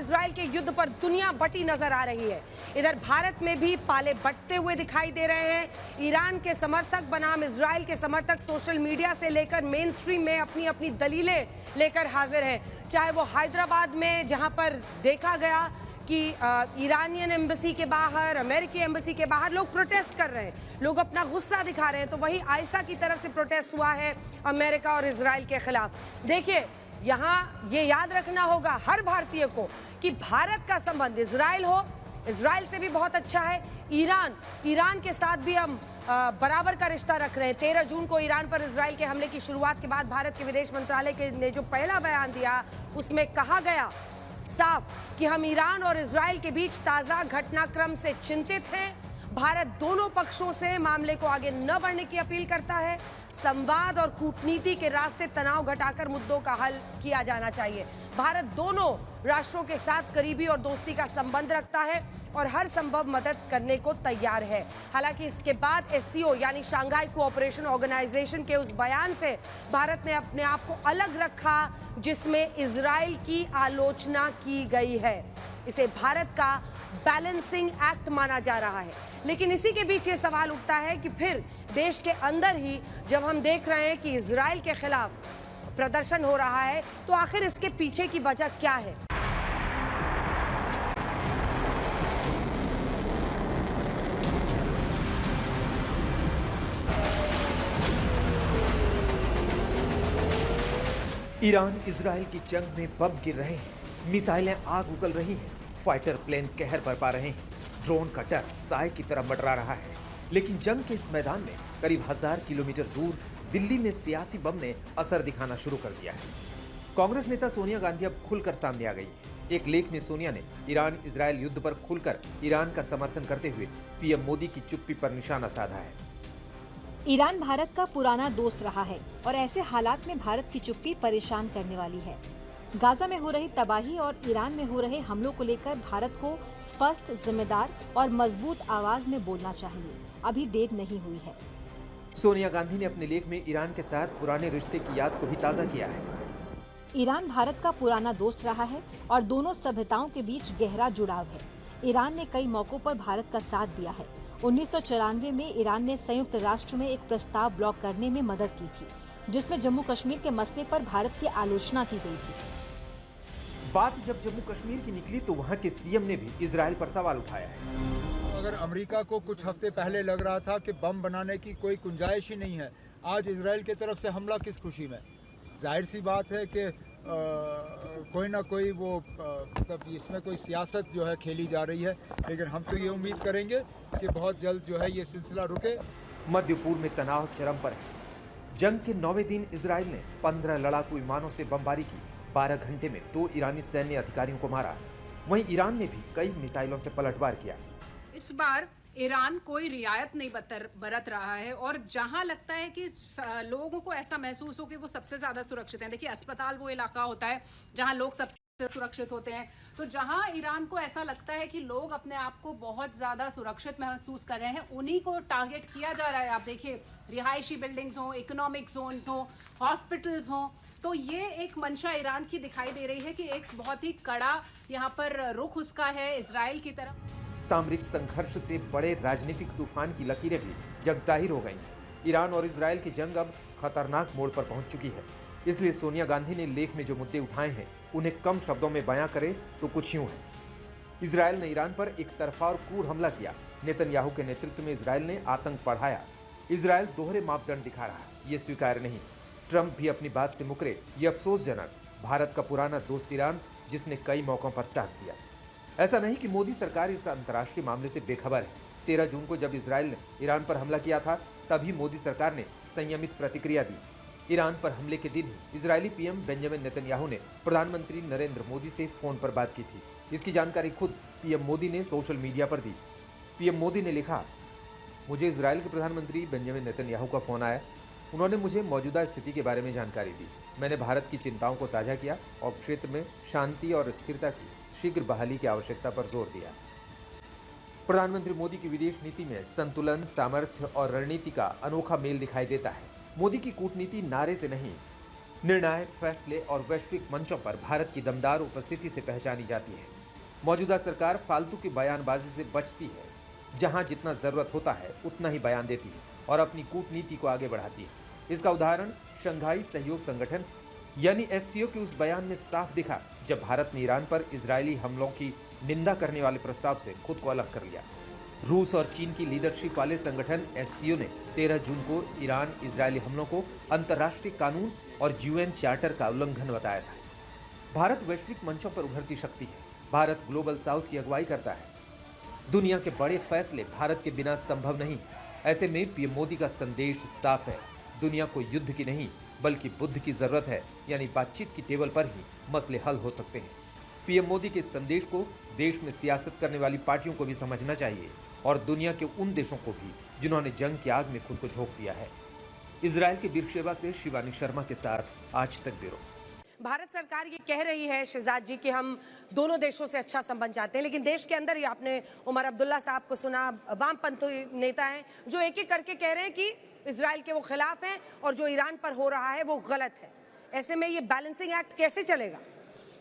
Israel के युद्ध पर दुनिया बटी नजर आ रही है। इधर भारत में भी पाले बटते हुए दिखाई दे रहे हैं। ईरान के समर्थक बनाम इजराइल के समर्थक सोशल मीडिया से लेकर मेन स्ट्रीम में अपनी अपनी दलीलें लेकर हाजिर हैं। चाहे वो हैदराबाद में, जहां पर देखा गया कि ईरानियन एम्बेसी के बाहर, अमेरिकी एम्बेसी के बाहर लोग प्रोटेस्ट कर रहे हैं, लोग अपना गुस्सा दिखा रहे हैं, तो वही आयशा की तरफ से प्रोटेस्ट हुआ है अमेरिका और इजराइल के खिलाफ। देखिए, यहाँ ये याद रखना होगा हर भारतीय को कि भारत का संबंध इजराइल से भी बहुत अच्छा है। ईरान के साथ भी हम बराबर का रिश्ता रख रहे हैं। 13 जून को ईरान पर इजराइल के हमले की शुरुआत के बाद भारत के विदेश मंत्रालय ने जो पहला बयान दिया, उसमें कहा गया साफ कि हम ईरान और इजराइल के बीच ताज़ा घटनाक्रम से चिंतित हैं। भारत दोनों पक्षों से मामले को आगे न बढ़ने की अपील करता है। संवाद और कूटनीति के रास्ते तनाव घटाकर मुद्दों का हल किया जाना चाहिए। भारत दोनों राष्ट्रों के साथ करीबी और दोस्ती का संबंध रखता है और हर संभव मदद करने को तैयार है। हालांकि इसके बाद एससीओ यानी शंघाई कोऑपरेशन ऑर्गेनाइजेशन के उस बयान से भारत ने अपने आप को अलग रखा जिसमें इजराइल की आलोचना की गई है। इसे भारत का बैलेंसिंग एक्ट माना जा रहा है। लेकिन इसी के बीच ये सवाल उठता है कि फिर देश के अंदर ही जब हम देख रहे हैं कि इजराइल के खिलाफ प्रदर्शन हो रहा है, तो आखिर इसके पीछे की वजह क्या है? ईरान इजराइल की जंग में बम गिर रहे हैं, मिसाइलें आग उगल रही हैं, फाइटर प्लेन कहर बरपा रहे हैं, ड्रोन का डर साए की तरह मंडरा रहा है। लेकिन जंग के इस मैदान में करीब 1000 किलोमीटर दूर दिल्ली में सियासी बम ने असर दिखाना शुरू कर दिया है। कांग्रेस नेता सोनिया गांधी अब खुलकर सामने आ गई है। एक लेख में सोनिया ने ईरान इजराइल युद्ध पर खुलकर ईरान का समर्थन करते हुए पीएम मोदी की चुप्पी पर निशाना साधा है। ईरान भारत का पुराना दोस्त रहा है और ऐसे हालात में भारत की चुप्पी परेशान करने वाली है। गाजा में हो रही तबाही और ईरान में हो रहे हमलों को लेकर भारत को स्पष्ट, जिम्मेदार और मजबूत आवाज में बोलना चाहिए। अभी देर नहीं हुई है। सोनिया गांधी ने अपने लेख में ईरान के साथ पुराने रिश्ते की याद को भी ताज़ा किया है। ईरान भारत का पुराना दोस्त रहा है और दोनों सभ्यताओं के बीच गहरा जुड़ाव है। ईरान ने कई मौकों पर भारत का साथ दिया है। 1994 में ईरान ने संयुक्त राष्ट्र में एक प्रस्ताव ब्लॉक करने में मदद की थी, जिसमें जम्मू कश्मीर के मसले पर भारत की आलोचना की गई थी। बात जब जम्मू कश्मीर की निकली तो वहाँ के सीएम ने भी इजराइल पर सवाल उठाया है। अगर अमेरिका को कुछ हफ्ते पहले लग रहा था कि बम बनाने की कोई गुंजाइश ही नहीं है, आज इजराइल की तरफ से हमला किस खुशी में? जाहिर सी बात है कि कोई ना कोई वो मतलब इसमें कोई सियासत जो है खेली जा रही है। लेकिन हम तो ये उम्मीद करेंगे कि बहुत जल्द जो है ये सिलसिला रुके। मध्य पूर्व में तनाव चरम पर है। जंग के 9वें दिन इजराइल ने 15 लड़ाकू विमानों से बमबारी की। 12 घंटे में 2 ईरानी सैन्य अधिकारियों को मारा। वहीं ईरान ने भी कई मिसाइलों से पलटवार किया। इस बार ईरान कोई रियायत नहीं बरत रहा है और जहां लगता है कि लोगों को ऐसा महसूस हो कि वो सबसे ज्यादा सुरक्षित हैं। देखिए, अस्पताल वो इलाका होता है जहां लोग सबसे सुरक्षित होते हैं। तो जहां ईरान को ऐसा लगता है कि लोग अपने आप को बहुत ज्यादा सुरक्षित महसूस कर रहे हैं, उन्हीं को टारगेट किया जा रहा है। आप देखिए, रिहायशी बिल्डिंग्स हो, इकोनॉमिक जोन्स हो, हॉस्पिटल्स हो, तो ये एक मंशा ईरान की दिखाई दे रही है कि एक बहुत ही कड़ा यहाँ पर रुख उसका है इजराइल की तरफ। सामरिक संघर्ष से बड़े राजनीतिक तूफान की लकीरें भी जगजाहिर हो गई। ईरान और इजराइल की जंग अब खतरनाक मोड़ पर पहुंच चुकी है। इसलिए सोनिया गांधी ने लेख में जो मुद्दे उठाए हैं उन्हें कम शब्दों में बयां करे तो कुछ यूं है। इजराइल ने ईरान पर एक तरफा और क्रूर हमला किया। नेतन्याहू के नेतृत्व में इजराइल ने आतंक बढ़ाया। इजराइल दोहरे मापदंड दिखा रहा है, ये स्वीकार्य नहीं। ट्रंप भी अपनी बात से मुकरे, ये अफसोसजनक। भारत का पुराना दोस्त ईरान, जिसने कई मौकों पर साथ दिया। ऐसा नहीं कि मोदी सरकार इस अंतर्राष्ट्रीय मामले से बेखबर है। 13 जून को जब इजराइल ने ईरान पर हमला किया था, तभी मोदी सरकार ने संयमित प्रतिक्रिया दी। ईरान पर हमले के दिन ही इजरायली पीएम बेंजामिन नेतन्याहू ने प्रधानमंत्री नरेंद्र मोदी से फोन पर बात की थी। इसकी जानकारी खुद पीएम मोदी ने सोशल मीडिया पर दी। पीएम मोदी ने लिखा, मुझे इजराइल के प्रधानमंत्री बेंजामिन नेतन्याहू का फोन आया। उन्होंने मुझे मौजूदा स्थिति के बारे में जानकारी दी। मैंने भारत की चिंताओं को साझा किया और क्षेत्र में शांति और स्थिरता की शीघ्र बहाली की आवश्यकता पर जोर दिया। प्रधानमंत्री मोदी की विदेश नीति में संतुलन, सामर्थ्य और रणनीति का अनोखा मेल दिखाई देता है। मोदी की कूटनीति नारे से नहीं, निर्णायक फैसले और वैश्विक मंचों पर भारत की दमदार उपस्थिति से पहचानी जाती है। मौजूदा सरकार फालतू की बयानबाजी से बचती है। जहां जितना जरूरत होता है उतना ही बयान देती है और अपनी कूटनीति को आगे बढ़ाती है। इसका उदाहरण शंघाई सहयोग संगठन यानी एससीओ के उस बयान में साफ दिखा जब भारत ने ईरान पर इजरायली हमलों की निंदा करने वाले प्रस्ताव से खुद को अलग कर लिया। रूस और चीन की लीडरशिप वाले संगठन एससीओ ने 13 जून को ईरान इजरायली हमलों को अंतर्राष्ट्रीय कानून और यूएन चार्टर का उल्लंघन बताया था। भारत वैश्विक मंचों पर उभरती शक्ति है। भारत ग्लोबल साउथ की अगुवाई करता है। दुनिया के बड़े फैसले भारत के बिना संभव नहीं। ऐसे में पीएम मोदी का संदेश साफ है, दुनिया को युद्ध की नहीं बल्कि बुद्ध की जरूरत है, यानी बातचीत की टेबल पर ही मसले हल हो सकते हैं। पीएम मोदी के संदेश को देश में सियासत करने वाली पार्टियों को भी समझना चाहिए और दुनिया के उन देशों को भी जिन्होंने जंग की आग में खुद को झोंक दिया है। इजरायल के बीरशेबा से शिवानी शर्मा के साथ आज तक ब्यूरो। भारत सरकार ये कह रही है शहजाद जी कि हम दोनों देशों से अच्छा संबंध चाहते हैं, लेकिन देश के अंदर ही आपने उमर अब्दुल्ला साहब को सुना, वामपंथी नेता हैं जो एक एक करके कह रहे हैं कि इजराइल के वो खिलाफ हैं और जो ईरान पर हो रहा है वो गलत है। ऐसे में ये बैलेंसिंग एक्ट कैसे चलेगा?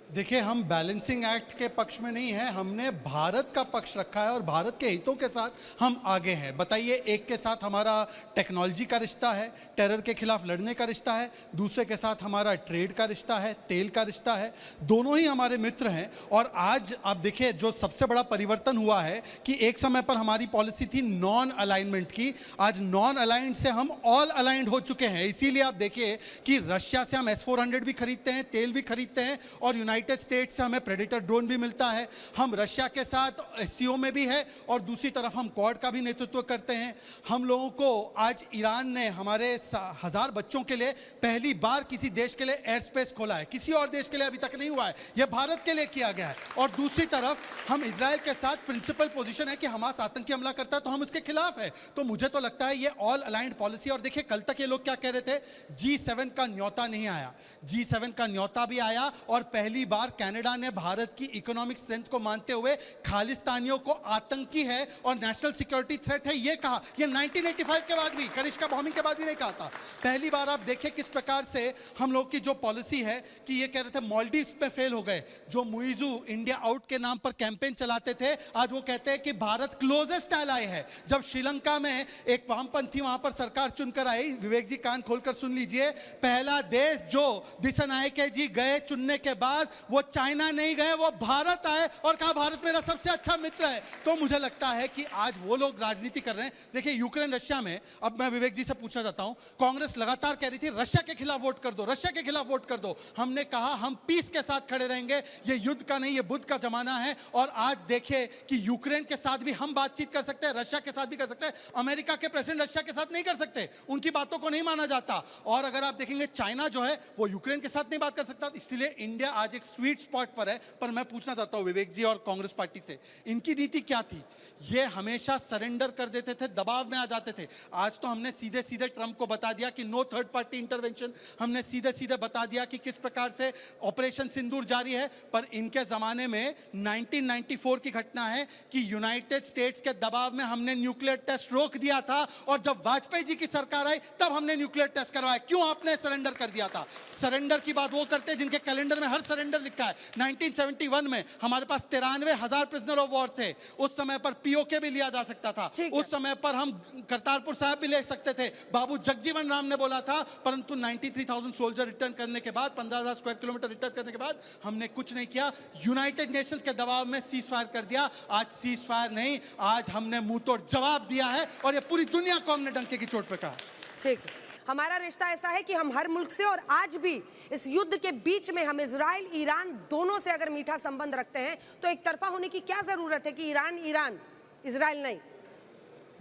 देखिए, हम बैलेंसिंग एक्ट के पक्ष में नहीं है, हमने भारत का पक्ष रखा है और भारत के हितों के साथ हम आगे हैं। बताइए, एक के साथ हमारा टेक्नोलॉजी का रिश्ता है, टेरर के खिलाफ लड़ने का रिश्ता है, दूसरे के साथ हमारा ट्रेड का रिश्ता है, तेल का रिश्ता है। दोनों ही हमारे मित्र हैं। और आज आप देखिए, जो सबसे बड़ा परिवर्तन हुआ है कि एक समय पर हमारी पॉलिसी थी नॉन अलाइनमेंट की, आज नॉन अलाइंड से हम ऑल अलाइंड हो चुके हैं। इसीलिए आप देखिए कि रशिया से हम S-400 भी खरीदते हैं, तेल भी खरीदते हैं और यूनाइटेड स्टेट्स से हमें प्रेडेटर ड्रोन भी मिलता है। हम रशिया के साथ एससीओ में भी है और दूसरी तरफ हम क्वाड का भी नेतृत्व करते हैं। हम लोगों को आज ईरान ने हमारे 1000 बच्चों के लिए पहली बार किसी देश के लिए एयर स्पेस खोला है, किसी और देश के लिए अभी तक नहीं हुआ है, यह भारत के लिए किया गया है। और दूसरी तरफ हम इजराइल के साथ प्रिंसिपल पोजीशन है कि हमास आतंकी हमला करता है तो हम इसके खिलाफ है। तो मुझे तो लगता है ये ऑल अलाइंड पॉलिसी। और देखिए, कल तक ये लोग क्या कह रहे थे, G7 का न्योता नहीं आया, G7 का न्योता भी आया और पहली बार कनाडा ने भारत की इकोनॉमिक स्ट्रेंथ को मानते हुए खालिस्तानियों को आतंकी है और नेशनल सिक्योरिटी थ्रेट है ये कहा। ये 1985 के बाद भी, कनिष्का बॉम्बिंग के बाद भी नहीं कहा था। पहली बार आप देखिए किस प्रकार से हम लोग की जो पॉलिसी है कि ये कह रहे थे मॉलडीव्स में फेल हो गए, जो मुइजू इंडिया आउट के नाम पर कैंपेन चलाते थे, आज वो कहते हैं कि भारत क्लोजेस्ट एलाय है। जब श्रीलंका में एक वामपंथी वहां पर सरकार चुनकर आई, विवेक जी कान खोलकर सुन लीजिए, पहला देश जो दिशानायके जी गए चुनने के बाद वो चाइना नहीं गए, वो भारत आए और कहा भारत मेरा सबसे अच्छा मित्र है। तो मुझे लगता है कि आज वो लोग राजनीति कर रहे हैं। देखिए, यूक्रेन रशिया में, अब मैं विवेक जी से पूछना चाहता हूं, कांग्रेस लगातार कह रही थी रशिया के खिलाफ वोट कर दो, रशिया के खिलाफ वोट कर दो। हमने कहा हम पीस के साथ खड़े रहेंगे, ये युद्ध का नहीं, ये बुद्ध का जमाना है। और आज देखिए कि यूक्रेन के साथ भी हम बातचीत कर सकते हैं, रशिया के साथ भी कर सकते हैं। अमेरिका के प्रेसिडेंट रशिया के साथ नहीं कर सकते, उनकी बातों को नहीं माना जाता। और अगर आप देखेंगे चाइना जो है वो यूक्रेन के साथ नहीं बात कर सकता। इसलिए इंडिया आज एक स्वीट स्पॉट पर है। पर मैं पूछना चाहता हूं विवेक जी और कांग्रेस पार्टी से, इनकी नीति क्या थी? ये हमेशा सरेंडर कर देते थे, दबाव में आ जाते थे। आज तो हमने सीधे सीधे ट्रंप को बता दिया कि नो थर्ड पार्टी इंटरवेंशन, हमने सीधे सीधे बता दिया कि किस प्रकार से ऑपरेशन सिंदूर जारी है। पर इनके जमाने में 1994 की घटना है कि यूनाइटेड स्टेट्स के दबाव में हमने न्यूक्लियर टेस्ट रोक दिया था और जब वाजपेयी जी की सरकार आई तब हमने न्यूक्लियर टेस्ट करवाया। क्यों आपने सरेंडर कर दिया था? सरेंडर की बात वो करते हैं जिनके कैलेंडर में हर सरेंडर लिखा है। 1971 में हमारे पास 93,000 प्रिजनर ऑफ वॉर थे। उस समय पर पीओके भी लिया जा सकता था, उस समय पर हम करतारपुर साहब भी ले सकते थे। बाबू जगजीवन राम ने बोला था, परंतु 93,000 सोल्जर रिटर्न करने के बाद, 15,000 स्क्वायर किलोमीटर रिटर्न करने के बाद हमने कुछ नहीं किया। यूनाइटेड नेशंस के दबाव में सीज फायर कर दिया। आज सीज फायर नहीं, आज हमने मुंह तोड़ जवाब दिया है और ये पूरी दुनिया को हमने डंके की चोट पे कहा। ठीक है, हमारा रिश्ता ऐसा है कि हम हर मुल्क से, और आज भी इस युद्ध के बीच में हम इजराइल ईरान दोनों से अगर मीठा संबंध रखते हैं तो एक तरफा होने की क्या जरूरत है कि ईरान ईरान इजराइल नहीं?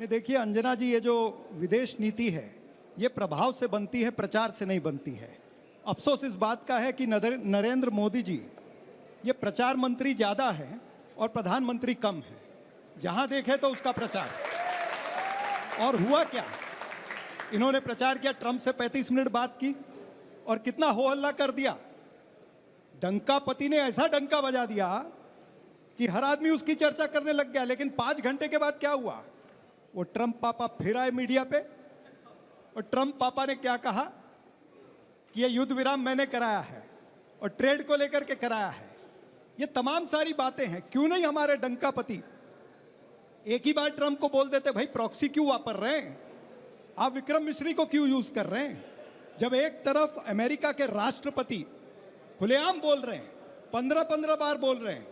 देखिए अंजना जी, ये जो विदेश नीति है ये प्रभाव से बनती है, प्रचार से नहीं बनती है। अफसोस इस बात का है कि नरेंद्र मोदी जी ये प्रचार मंत्री ज़्यादा है और प्रधानमंत्री कम है। जहां देखे तो उसका प्रचार। और हुआ क्या, इन्होंने प्रचार किया, ट्रंप से 35 मिनट बात की और कितना हो हल्ला कर दिया। डंका पति ने ऐसा डंका बजा दिया कि हर आदमी उसकी चर्चा करने लग गया। लेकिन 5 घंटे के बाद क्या हुआ, वो ट्रंप पापा फिर आए मीडिया पे और ट्रंप पापा ने क्या कहा कि ये युद्ध विराम मैंने कराया है और ट्रेड को लेकर के कराया है। ये तमाम सारी बातें हैं। क्यों नहीं हमारे डंकापति एक ही बार ट्रंप को बोल देते, भाई प्रॉक्सी क्यों वापर रहे हैं आप, विक्रम मिश्री को क्यों यूज कर रहे हैं? जब एक तरफ अमेरिका के राष्ट्रपति खुलेआम बोल रहे हैं, 15-15 बार बोल रहे हैं,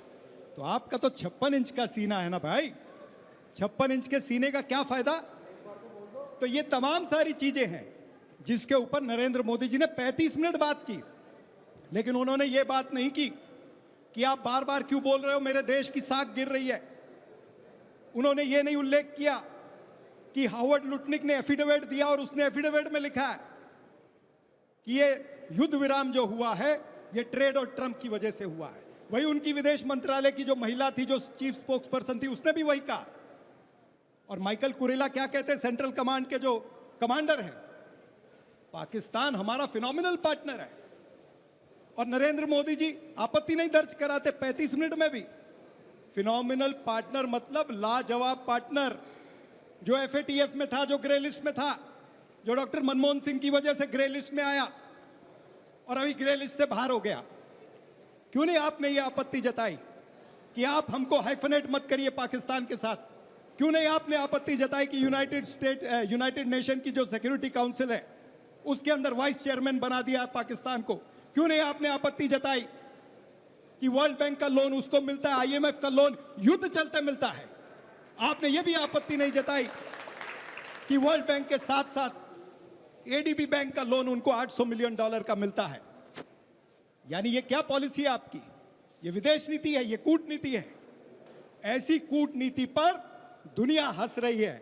तो आपका तो 56 इंच का सीना है ना भाई। 56 इंच के सीने का क्या फायदा? तो ये तमाम सारी चीजें हैं जिसके ऊपर नरेंद्र मोदी जी ने 35 मिनट बात की, लेकिन उन्होंने ये बात नहीं की कि आप बार बार क्यों बोल रहे हो मेरे देश की साख गिर रही है। उन्होंने ये नहीं उल्लेख किया कि हावर्ड लुटनिक ने एफिडेविट दिया और उसने एफिडेविट में लिखा है कि ये युद्ध विराम जो हुआ है ये ट्रेड और ट्रंप की वजह से हुआ है। वही उनकी विदेश मंत्रालय की जो महिला थी, जो चीफ स्पोक्स पर्सन थी, उसने भी वही कहा। और माइकल कुरेला क्या कहते हैं, सेंट्रल कमांड के जो कमांडर हैं, पाकिस्तान हमारा फिनोमिनल पार्टनर है। और नरेंद्र मोदी जी आपत्ति नहीं दर्ज कराते 35 मिनट में भी। फिनोमिनल पार्टनर मतलब लाजवाब पार्टनर, जो FATF में था, जो ग्रे लिस्ट में था, जो डॉक्टर मनमोहन सिंह की वजह से ग्रे लिस्ट में आया और अभी ग्रे लिस्ट से बाहर हो गया। क्यों नहीं आपने ये आपत्ति जताई कि आप हमको हाइफनेट मत करिए पाकिस्तान के साथ? क्यों नहीं आपने आपत्ति जताई कि यूनाइटेड नेशन की जो सिक्योरिटी काउंसिल है उसके अंदर वाइस चेयरमैन बना दिया पाकिस्तान को? क्यों नहीं आपने आपत्ति जताई कि वर्ल्ड बैंक का लोन उसको मिलता है, IMF का लोन युद्ध चलते मिलता है? आपने ये भी आपत्ति नहीं जताई कि वर्ल्ड बैंक के साथ साथ ADB बैंक का लोन उनको $800 मिलियन का मिलता है। यानी ये क्या पॉलिसी है आपकी? ये विदेश नीति है, ये कूटनीति है। ऐसी कूटनीति पर दुनिया हंस रही है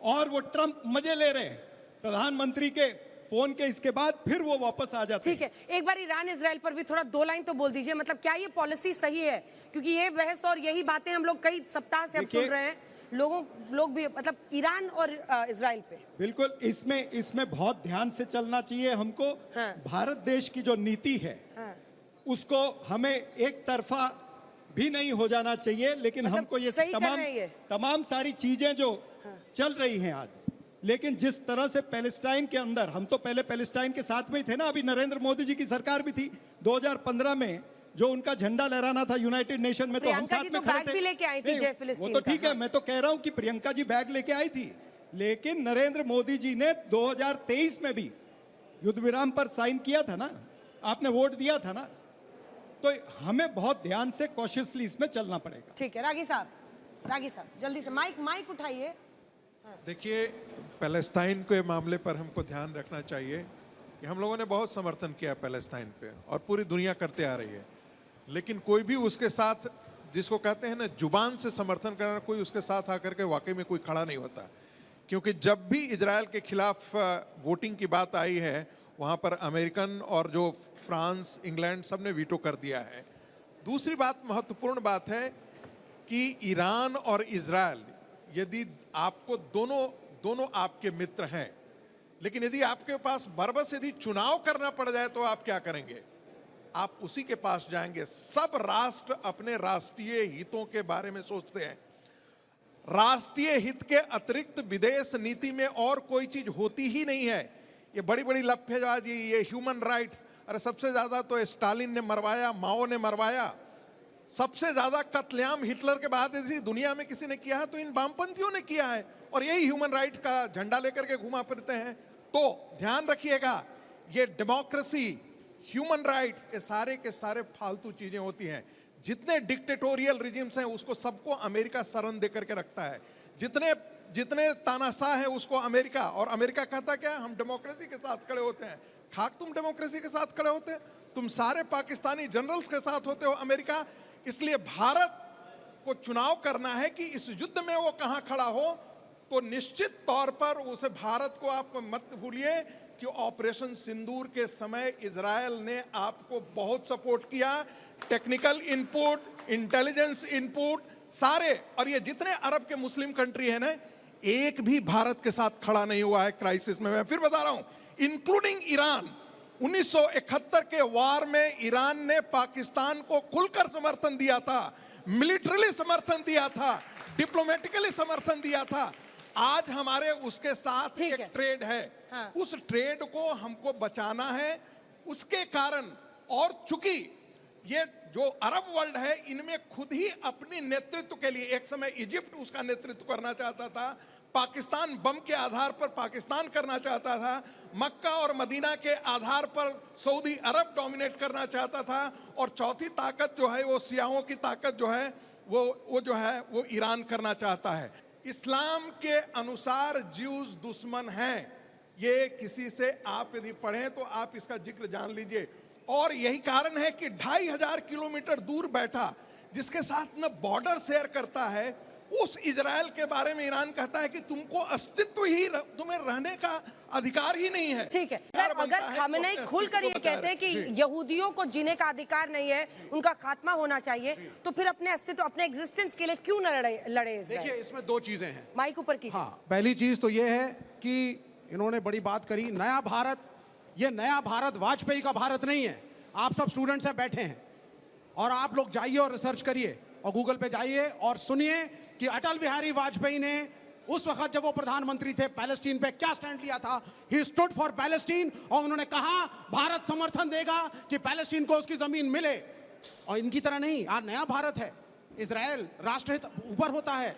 और वो ट्रंप मजे ले रहे हैं प्रधानमंत्री के फोन के। इसके बाद फिर वो वापस आ जाते हैं। ठीक है, एक बार ईरान इजराइल पर भी थोड़ा 2 लाइन तो बोल दीजिए, मतलब क्या ये पॉलिसी सही है? क्योंकि ये बहस और यही बातें हम लोग कई सप्ताह से अब सुन रहे हैं, लोग भी, मतलब ईरान और इजराइल पे। बिल्कुल, इसमें बहुत ध्यान से चलना चाहिए हमको। हाँ। भारत देश की जो नीति है, हाँ, उसको हमें एक तरफा भी नहीं हो जाना चाहिए, लेकिन मतलब हमको ये तमाम सारी चीजें जो चल रही हैं आज, लेकिन जिस तरह से पैलेस्टाइन के अंदर, हम तो पहले पैलेस्टाइन के साथ में ही थे ना, अभी नरेंद्र मोदी जी की सरकार भी थी। 2015 में जो उनका झंडा लहराना था यूनाइटेड नेशन में, तो हम साथ में खड़े थे। भी लेके आई थी जय फिलिस्तीन, वो तो ठीक है, मैं तो कह रहा हूं कि प्रियंका जी बैग लेके आई थी, लेकिन नरेंद्र मोदी जी ने 2023 में भी युद्ध विराम पर साइन किया था ना, आपने वोट दिया था ना। तो हमें बहुत ध्यान से कॉशियसली इसमें चलना पड़ेगा। ठीक है, रागी साहब जल्दी से माइक उठाइए। देखिए, पैलेस्टाइन के मामले पर हमको ध्यान रखना चाहिए कि हम लोगों ने बहुत समर्थन किया पैलेस्टाइन पे और पूरी दुनिया करते आ रही है, लेकिन कोई भी उसके साथ, जिसको कहते हैं ना जुबान से समर्थन करना, कोई उसके साथ आकर के वाकई में कोई खड़ा नहीं होता। क्योंकि जब भी इजराइल के खिलाफ वोटिंग की बात आई है, वहाँ पर अमेरिकन और जो फ्रांस, इंग्लैंड, सब ने वीटो कर दिया है। दूसरी बात, महत्वपूर्ण बात है कि ईरान और इजराइल, यदि आपको दोनों आपके मित्र हैं, लेकिन यदि आपके पास बरबस यदि चुनाव करना पड़ जाए तो आप क्या करेंगे? आप उसी के पास जाएंगे। सब राष्ट्र अपने राष्ट्रीय हितों के बारे में सोचते हैं। राष्ट्रीय हित के अतिरिक्त विदेश नीति में और कोई चीज होती ही नहीं है। ये बड़ी बड़ी लफ्ज़बाजी, ये ह्यूमन राइट्स, अरे सबसे ज्यादा तो स्टालिन ने मरवाया, माओ ने मरवाया। सबसे ज्यादा कत्लेआम हिटलर के बाद यदि दुनिया में किसी ने किया है तो इन वामपंथियों ने किया है, और यही ह्यूमन राइट का झंडा लेकर के घुमा फिरते हैं। तो ध्यान रखिएगा, ये डेमोक्रेसी, ह्यूमन राइट्स, ये सारे के सारे फालतू चीजें होती हैं। जितने डिक्टेटोरियल रिजिम्स हैं उसको सबको अमेरिका शरण दे करके रखता है। जितने तानाशाह है उसको अमेरिका, और अमेरिका कहता क्या है, हम डेमोक्रेसी के साथ खड़े होते हैं। खाक तुम डेमोक्रेसी के साथ खड़े होते हैं, तुम सारे पाकिस्तानी जनरल्स के साथ होते हो अमेरिका। इसलिए भारत को चुनाव करना है कि इस युद्ध में वो कहां खड़ा हो, तो निश्चित तौर पर उसे भारत को आप मत भूलिए कि ऑपरेशन सिंदूर के समय इजरायल ने आपको बहुत सपोर्ट किया, टेक्निकल इनपुट, इंटेलिजेंस इनपुट सारे। और ये जितने अरब के मुस्लिम कंट्री है ना, एक भी भारत के साथ खड़ा नहीं हुआ है क्राइसिस में। मैं फिर बता रहा हूं, इंक्लूडिंग ईरान। 1971 के वार में ईरान ने पाकिस्तान को खुलकर समर्थन दिया था, मिलिट्रिली समर्थन दिया था, डिप्लोमेटिकली समर्थन दिया था। आज हमारे उसके साथ एक ट्रेड है, हाँ। उस ट्रेड को हमको बचाना है, उसके कारण, और चूंकि ये जो अरब वर्ल्ड है इनमें खुद ही अपनी नेतृत्व के लिए, एक समय इजिप्ट उसका नेतृत्व करना चाहता था, पाकिस्तान बम के आधार पर पाकिस्तान करना चाहता था, मक्का और मदीना के आधार पर सऊदी अरब डोमिनेट करना चाहता था, और चौथी ताकत जो है वो सियाहों की ताकत जो है वो जो है वो ईरान करना चाहता है। इस्लाम के अनुसार ज्यूज दुश्मन हैं, ये किसी से आप यदि पढ़ें तो आप इसका जिक्र जान लीजिए। और यही कारण है कि 2500 किलोमीटर दूर बैठा, जिसके साथ न बॉर्डर शेयर करता है, उस इजराइल के बारे में ईरान कहता है कि तुमको अस्तित्व ही, तुम्हें रहने का अधिकार ही नहीं है। ठीक है, अगर खामेनेई खुलकर ये कहते हैं कि यहूदियों को जीने का अधिकार नहीं है, उनका खात्मा होना चाहिए, तो फिर अपने अस्तित्व, अपने एग्जिस्टेंस के लिए क्यों न लड़े? देखिए, इसमें दो चीजें हैं। माइक ऊपर कीजिए। हाँ, पहली चीज तो ये है कि इन्होंने बड़ी बात करी, नया भारत। ये नया भारत वाजपेयी का भारत नहीं है। आप सब स्टूडेंट्स हैं, बैठे हैं, और आप लोग जाइए और रिसर्च करिए और गूगल पे जाइए और सुनिए कि अटल बिहारी वाजपेयी ने उस वक्त जब वो प्रधानमंत्री थे पैलेस्टीन पे क्या स्टैंड लिया था। ही स्टूड फॉर पैलेस्टीन, और उन्होंने कहा भारत समर्थन देगा कि पैलेस्टीन को उसकी जमीन मिले। और इनकी तरह नहीं, आज नया भारत है, इजराइल राष्ट्रहित ऊपर होता है।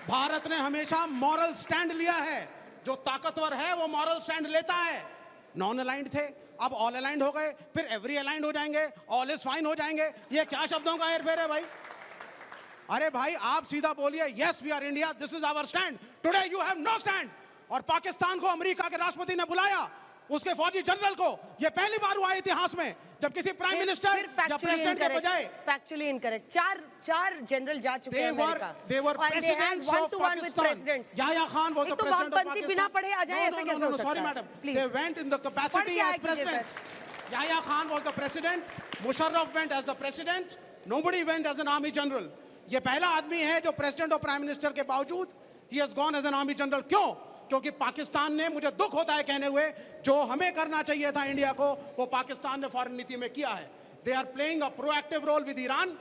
भारत ने हमेशा मॉरल स्टैंड लिया है, जो ताकतवर है वो मॉरल स्टैंड लेता है। नॉन अलाइंड थे, अब ऑल अलाइंड हो गए, फिर एवरी अलाइंड हो जाएंगे, ऑल इज फाइन हो जाएंगे। ये क्या शब्दों का हेरफेर है भाई? अरे भाई, आप सीधा बोलिए, yes we are India, this is our stand. Today you have no stand. और पाकिस्तान को अमेरिका के राष्ट्रपति ने बुलाया, उसके फौजी जनरल को। यह पहली बार हुआ इतिहास में जब किसी प्राइम मिनिस्टर या प्रेसिडेंट के बजाय। फैक्चुअली इनकरेक्ट, चार जनरल जा चुके हैं America. They were presidents of Pakistan. Yahya Khan was the president of Pakistan. बिना पढ़े आ जाए, ऐसे कैसे हो सकता है? Sorry madam, they went in the capacity as presidents. Yahya Khan was the president. Musharraf went as the president. Nobody went as an army general. ये पहला आदमी है जो प्रेसिडेंट और प्राइम मिनिस्टर के बावजूद he has gone as an army general. क्यों? क्योंकि पाकिस्तान ने, मुझे दुख होता है कहने हुए, जो हमें करना चाहिए था इंडिया को, वो पाकिस्तान ने फॉरेन नीति में किया है। They are playing a proactive role with Iran,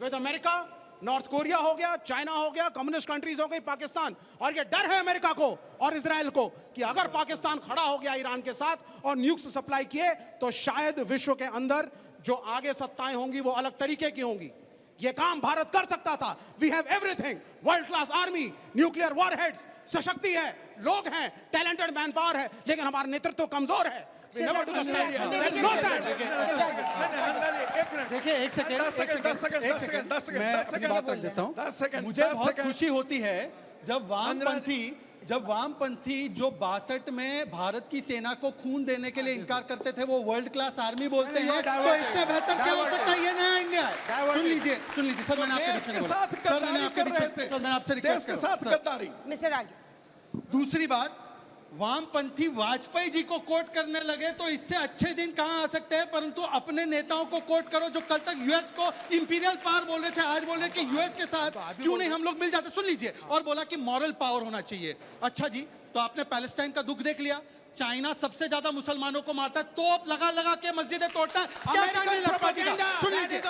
with America, north Korea हो गया, चाइना हो गया, कम्युनिस्ट कंट्रीज हो गई, पाकिस्तान। और ये डर है अमेरिका को और इजराइल को कि अगर पाकिस्तान खड़ा हो गया ईरान के साथ और न्यूक्लियर सप्लाई किए, तो शायद विश्व के अंदर जो आगे सत्ताएं होंगी वो अलग तरीके की होंगी। ये काम भारत कर सकता था। We have everything, world class army, nuclear warheads, सशक्ति है, लोग हैं, टैलेंटेड मैन पावर है, लेकिन हमारा नेतृत्व कमजोर है। देखिए, एक सेकंड, मैं अपनी बात रख देता हूँ। मुझे बहुत खुशी होती है जब वामपंथी जो 62 में भारत की सेना को खून देने के लिए इनकार करते थे, वो वर्ल्ड क्लास आर्मी बोलते हैं। तो इससे बेहतर क्या हो सकता है? ये नया इंडिया है। सुन लीजिए सर, मैंने आपके रिक्वेस्ट मिस्टर आगे। दूसरी बात, वामपंथी वाजपेयी जी को कोट करने लगे तो इससे अच्छे दिन कहां आ सकते हैं? परंतु अपने नेताओं को कोट करो जो कल तक यूएस को इंपीरियल पावर बोल रहे थे, आज बोल रहे कि यूएस के साथ क्यों नहीं हम लोग मिल जाते। सुन लीजिए, और बोला कि मॉरल पावर होना चाहिए। अच्छा जी, तो आपने पैलेस्टाइन का दुख देख लिया। चाइना सबसे ज्यादा मुसलमानों को मारता है, तोप लगा लगा के मस्जिदें तोड़ता है। सुन लीजिए,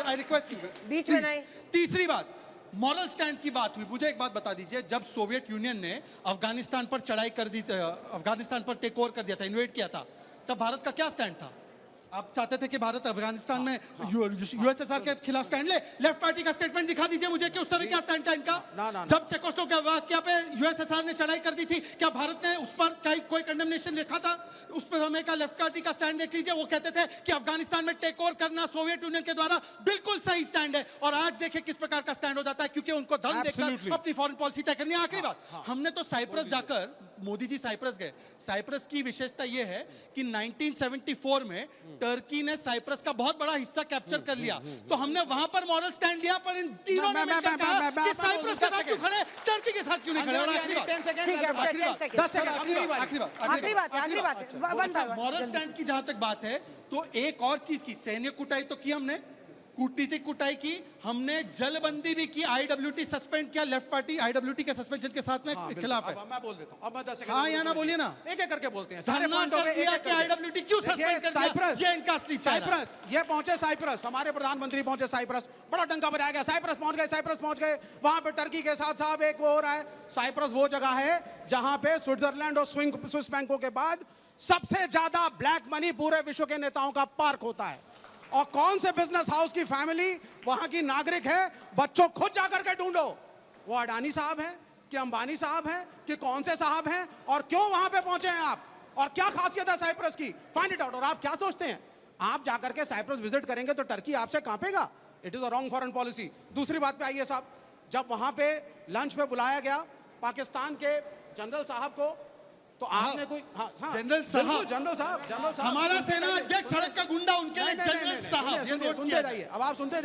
आई रिक्वेस्ट यू, बीच में नहीं। तीसरी बात, मॉरल स्टैंड की बात हुई। मुझे एक बात बता दीजिए, जब सोवियत यूनियन ने अफगानिस्तान पर चढ़ाई कर दी, अफगानिस्तान पर टेक ओवर कर दिया था, इन्वेड किया था, तब भारत का क्या स्टैंड था? आप चाहते थे कि भारत अफगानिस्तान में यूएसएसआर के खिलाफ स्टैंड ले। लेफ्ट पार्टी का स्टेटमेंट दिखा दीजिए मुझे कि उस समय क्या स्टैंड था इनका। जब चेकोस्लोवाकिया पे यूएसएसआर ने चढ़ाई कर दी थी, क्या भारत ने उस पर कोई कंडेमनेशन रखा था? उस पर हमें का लेफ्ट पार्टी का स्टैंड देख लीजिए। वो कहते थे कि अफगानिस्तान में टेक ओवर करना सोवियत यूनियन के द्वारा बिल्कुल सही स्टैंड है। और आज देखिए किस प्रकार का स्टैंड हो जाता है, क्योंकि उनको धर्म देखकर अपनी फॉरेन पॉलिसी तय करनी है। आखिरी बात, हमने तो साइप्रस जाकर, मोदी जी साइप्रस गए। साइप्रस की विशेषता यह है कि 1974 में टर्की ने साइप्रस का बहुत बड़ा हिस्सा कैप्चर कर लिया, तो हमने वहां पर मॉरल स्टैंड लिया। पर इन तीनों ने मिलकर कहा कि साइप्रस के साथ क्यों खड़े, टर्की के साथ क्यों नहीं खड़े? आखिरी बात, मॉरल स्टैंड की जहां तक बात है, तो एक और चीज की, सैन्य कुटाई तो की हमने, कूटनीतिक कुटाई की हमने, जलबंदी भी की, आईडब्ल्यूटी सस्पेंड किया। लेफ्ट पार्टी आईडब्ल्यूटी के सस्पेंशन के साथ में खिलाफ है। मैं बोल देता हूं, अब मैं 10 सेकंड, हाँ या ना बोलिए ना, एक एक करके बोलते हैं। सारे पॉइंट हो गए। आईडब्ल्यूटी क्यों सस्पेंड कर दिया? ये इनका असली साइप्रस, ये पहुंचे साइप्रस, हमारे प्रधानमंत्री पहुंचे साइप्रस, बड़ा डंका बजाया गया। साइप्रस पहुंच गए, वहां पे टर्की के साथ साहब एक वो हो रहा है। साइप्रस वो जगह है जहां पे स्विट्जरलैंड और स्विस बैंकों के बाद सबसे ज्यादा ब्लैक मनी पूरे विश्व के नेताओं का पार्क होता है। और कौन से बिजनेस हाउस की फैमिली वहां की नागरिक है, बच्चों खुद जाकर के ढूंढो। वो अडानी साहब हैं कि अंबानी साहब हैं कि कौन से साहब हैं, और क्यों वहां पे पहुंचे हैं आप, और क्या खासियत है साइप्रस की, फाइंड इट आउट। और आप क्या सोचते हैं, आप जाकर के साइप्रस विजिट करेंगे तो टर्की आपसे कांपेगा? It is a wrong foreign policy. दूसरी बात पे आइए साहब, जब वहां पे लंच पे बुलाया गया पाकिस्तान के जनरल साहब को, तो आपने कोई जनरल साहब हमारा सेना अध्यक्ष सड़क का गुंडा, उनके लिए जनरल साहब। सुनते जाइए, अब आप सुनते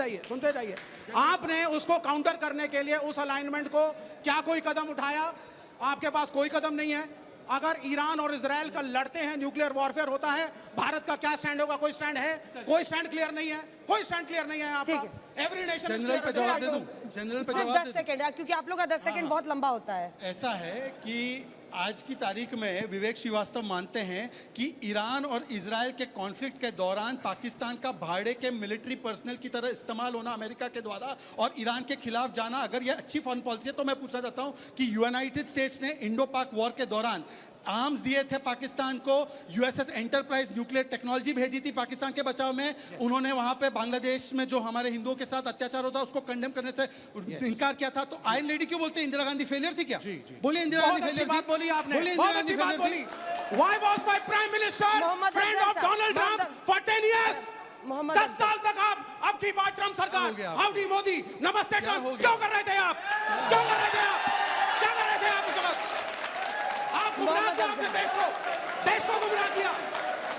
जाइए। आपने उसको काउंटर करने के लिए उस अलाइनमेंट को क्या कोई कदम उठाया? आपके पास कोई कदम नहीं है। अगर ईरान और इजराइल का लड़ते हैं, न्यूक्लियर वॉरफेयर होता है, भारत का क्या स्टैंड होगा? कोई स्टैंड है? कोई स्टैंड क्लियर नहीं है, कोई स्टैंड क्लियर नहीं है आपका। Every nation. जनरल पे जवाब दे दूं, जनरल पे जवाब 10 सेकंड, क्योंकि आप लोग का 10 सेकंड बहुत लंबा होता है। ऐसा है कि आज की तारीख में विवेक श्रीवास्तव मानते हैं कि ईरान और इजराइल के कॉन्फ्लिक्ट के दौरान पाकिस्तान का भाड़े के मिलिट्री पर्सनल की तरह इस्तेमाल होना अमेरिका के द्वारा और ईरान के खिलाफ जाना, अगर यह अच्छी फॉरेन पॉलिसी है तो मैं पूछना चाहता हूं कि यूनाइटेड स्टेट्स ने इंडो पाक वॉर के दौरान आर्म्स दिए थे पाकिस्तान को, यूएसएस एंटरप्राइज न्यूक्लियर टेक्नोलॉजी भेजी थी पाकिस्तान के बचाव में। उन्होंने वहां पे बांग्लादेश में जो हमारे हिंदुओं के साथ अत्याचार होता उसको कंडेम करने से इनकार किया था। तो आयरन लेडी क्यों बोलते हैं इंदिरा गांधी फेलियर थी क्या? बोलिए इंदिरा गांधी फेलियर बात बोली आपने, बहुत अच्छी बात बोली। Why was my prime minister friend of Donald Trump for 10 years? 10 साल तक आप, अब की बात ट्रम्प सरकार, हाउडी मोदी, नमस्ते ट्रम्प, क्यों कर रहे थे आप? क्यों कर रहे थे आप? क्या कर रहे थे आप उस वक्त? आप गुमराह किया आपने देश को गुमराह किया।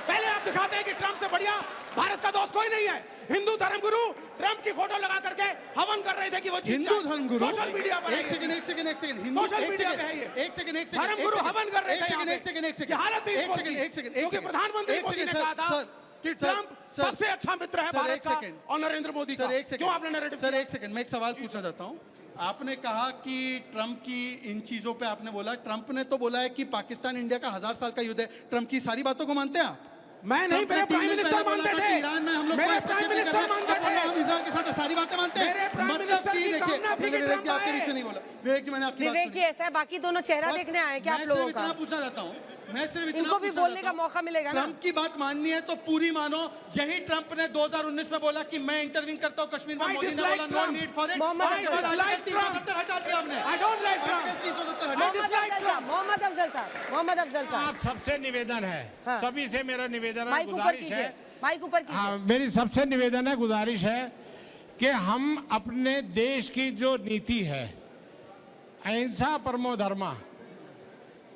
पहले आप दिखाते हैं कि ट्रम्प से बढ़िया भारत का दोस्त कोई नहीं है। हिंदू धर्मगुरु ट्रम्प की फोटो लगा करके हवन कर रहे थे कि वो हिंदू धर्मगुरु सोशल मीडिया पर एक सेकंड सोशल मीडिया पे है ये। एक सेकंड धर्मगुरु हवन कर रहे थे। एक सेकंड हालत थी क्योंकि प्रधानमंत्री मोदी ने कहा था कि ट्रम्प सबसे अच्छा मित्र है भारत का और नरेंद्र मोदी का। क्यों आपने नैरेटिव? सर एक सेकंड, मैं एक सवाल पूछना चाहता हूँ। आपने कहा कि ट्रम्प की इन चीजों पे आपने बोला, ट्रम्प ने तो बोला है कि पाकिस्तान इंडिया का 1000 साल का युद्ध है। ट्रम्प की सारी बातों को मानते हैं आप? मैं नहीं, मेरे प्राइम मिनिस्टर मानते थे। ईरान में हम लोग मेरे प्राइम मिनिस्टर मानते थे। हम इजराइल के साथ सारी बातें मानते हैं। मेरे प्राइम मिनिस्टर की कामना थी कि विवेक जी आपके बीच से नहीं बोला। विवेक जी मैंने आपकी बात विवेक जी ऐसा है, बाकी दोनों चेहरा देखने आए क्या आप लोगों का? मैं पूछना चाहता हूँ, मैं सिर्फ इतना इनको भी बोलने का मौका मिलेगा ना। ट्रम्प की बात माननी है तो पूरी मानो। यही ट्रम्प ने 2019 में बोला कि मैं इंटरव्यू करता हूँ कश्मीर में, मोदी ने बोला no need for it. Mohammad Afzal sahab, Mohammad Afzal साहब, आप सबसे निवेदन है, हाँ। सभी से मेरा निवेदन है, माइक ऊपर गुजारिश कीजिए, है। माइक ऊपर कीजिए। हाँ, मेरी सबसे निवेदन है, गुजारिश है कि हम अपने देश की जो नीति है अहिंसा परमो धर्मा,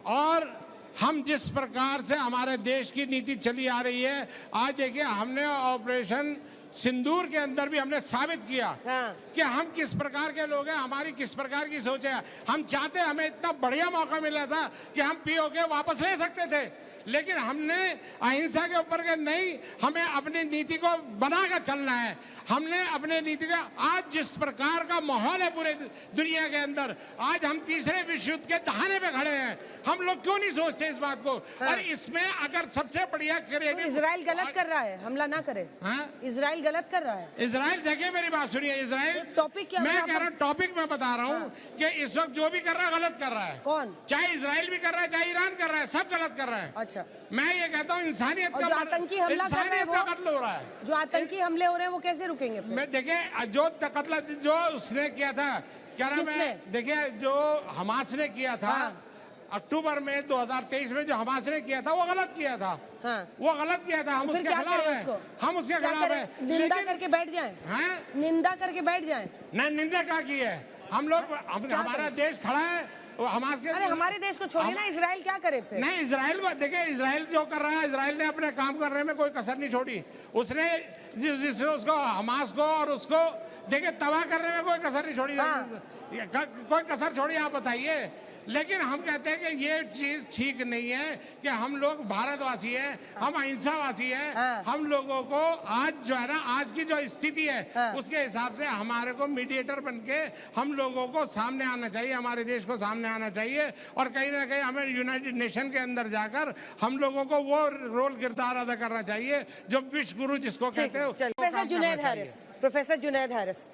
और हम जिस प्रकार से हमारे देश की नीति चली आ रही है, आज देखिए हमने ऑपरेशन सिंदूर के अंदर भी हमने साबित किया कि हम किस प्रकार के लोग हैं, हमारी किस प्रकार की सोच है। हम चाहते, हमें इतना बढ़िया मौका मिला था कि हम पीओके वापस ले सकते थे, लेकिन हमने अहिंसा के ऊपर के नहीं, हमें अपनी नीति को बनाकर चलना है। हमने अपने नीति का, आज जिस प्रकार का माहौल है पूरे दुनिया के अंदर, आज हम तीसरे विश्व युद्ध के दहाने पे खड़े हैं। हम लोग क्यों नहीं सोचते इस बात को? और इसमें अगर सबसे बढ़िया क्रिएटिव, तो इजराइल गलत कर रहा है, हमला ना करे। इजराइल गलत कर रहा है। इजराइल, देखिए मेरी बात सुनिए, इजराइल टॉपिक क्या, मैं कह रहा हूँ, टॉपिक मैं बता रहा हूँ कि इस वक्त जो भी कर रहा है गलत कर रहा है। कौन? चाहे इजराइल भी कर रहा है, चाहे ईरान कर रहा है, सब गलत कर रहा है। अच्छा, मैं ये कहता हूँ इंसानियत का आतंकी हमला कर रहे हैं, वो कत्ल हो रहा है। जो आतंकी हमले हो रहे हैं वो कैसे रुकेंगे? मैं देखिए जो कत्ल जो उसने किया था, क्या नाम है, देखिए जो हमास ने किया था अक्टूबर में 2023 में, जो हमास ने किया था वो गलत किया था। वो गलत किया था, हम उसके खिलाफ हैं, हम उसके खिलाफ हैं। निंदा करके बैठ जाएं? निंदा करके बैठ जाएं? नहीं, निंदा क्या की है? हम लोग, हमारा देश खड़ा है हमास के। अरे हमारे देश को छोड़िए ना, इजराइल क्या करे फिर? नहीं, इजराइल को देखिए, इजराइल जो कर रहा है, इजराइल ने अपने काम करने में कोई कसर नहीं छोड़ी। उसने जिससे उसको हमास को और उसको देखिए तबाह करने में कोई कसर नहीं छोड़ी। कोई कसर छोड़ी, आप बताइए। लेकिन हम कहते हैं कि ये चीज ठीक नहीं है कि हम लोग भारतवासी हैं, हम अहिंसावासी हैं। हम लोगों को आज जो है ना, आज की जो स्थिति है उसके हिसाब से हमारे को मीडिएटर बनके हम लोगों को सामने आना चाहिए, हमारे देश को सामने आना चाहिए, और कहीं ना कहीं हमें यूनाइटेड नेशन के अंदर जाकर हम लोगों को वो रोल किरदार अदा करना चाहिए जो विश्व गुरु जिसको कहते हैं। प्रोफेसर जुनैद हैरिस,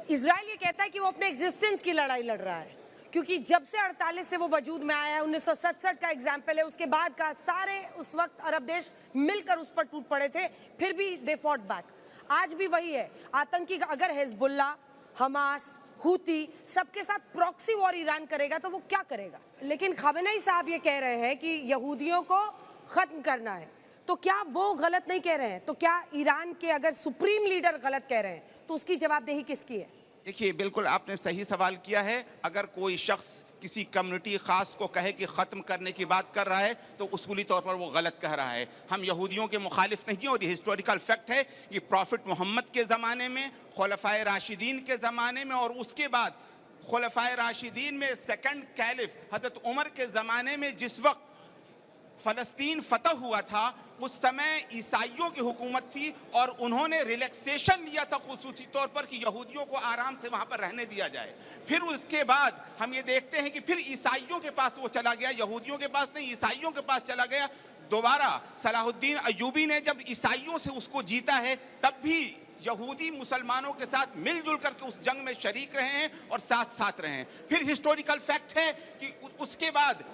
इजराइल ये कहता है कि वो अपने एग्जिस्टेंस की लड़ाई लड़ रहा है, क्योंकि जब से 48 से वो वजूद में आया है, 1967 का एग्जाम्पल है, उसके बाद का सारे उस वक्त अरब देश मिलकर उस पर टूट पड़े थे, फिर भी दे फॉट बैक। आज भी वही है, आतंकी अगर हिजबुल्लाह, हमास, हूती सबके साथ प्रॉक्सी वॉर ईरान करेगा तो वो क्या करेगा। लेकिन खामेनेई साहब ये कह रहे हैं कि यहूदियों को खत्म करना है, तो क्या वो गलत नहीं कह रहे हैं? तो क्या ईरान के अगर सुप्रीम लीडर गलत कह रहे हैं तो उसकी जवाबदेही किसकी है? देखिए, बिल्कुल आपने सही सवाल किया है। अगर कोई शख्स किसी कम्युनिटी खास को कहे कि ख़त्म करने की बात कर रहा है तो उसूली तौर पर वो गलत कह रहा है। हम यहूदियों के मुखालिफ नहीं हैं और ये हिस्टोरिकल फैक्ट है कि प्रॉफिट मोहम्मद के ज़माने में, खुलफाए राशिदीन के ज़माने में और उसके बाद खुलफाए राशिदीन में सेकंड कैलिफ हज़रत उमर के ज़माने में जिस वक्त फ़लस्तीन फतह हुआ था उस समय ईसाइयों की हुकूमत थी और उन्होंने रिलैक्सेशन लिया था खुसूसी तौर पर कि यहूदियों को आराम से वहाँ पर रहने दिया जाए। फिर उसके बाद हम ये देखते हैं कि फिर ईसाइयों के पास वो चला गया, यहूदियों के पास नहीं, ईसाइयों के पास चला गया। दोबारा सलाहुद्दीन अय्यूबी ने जब ईसाइयों से उसको जीता है तब भी यहूदी मुसलमानों के साथ मिलजुल करके उस जंग में शरीक रहे हैं और साथ साथ रहे हैं। फिर हिस्टोरिकल फैक्ट है कि उसके बाद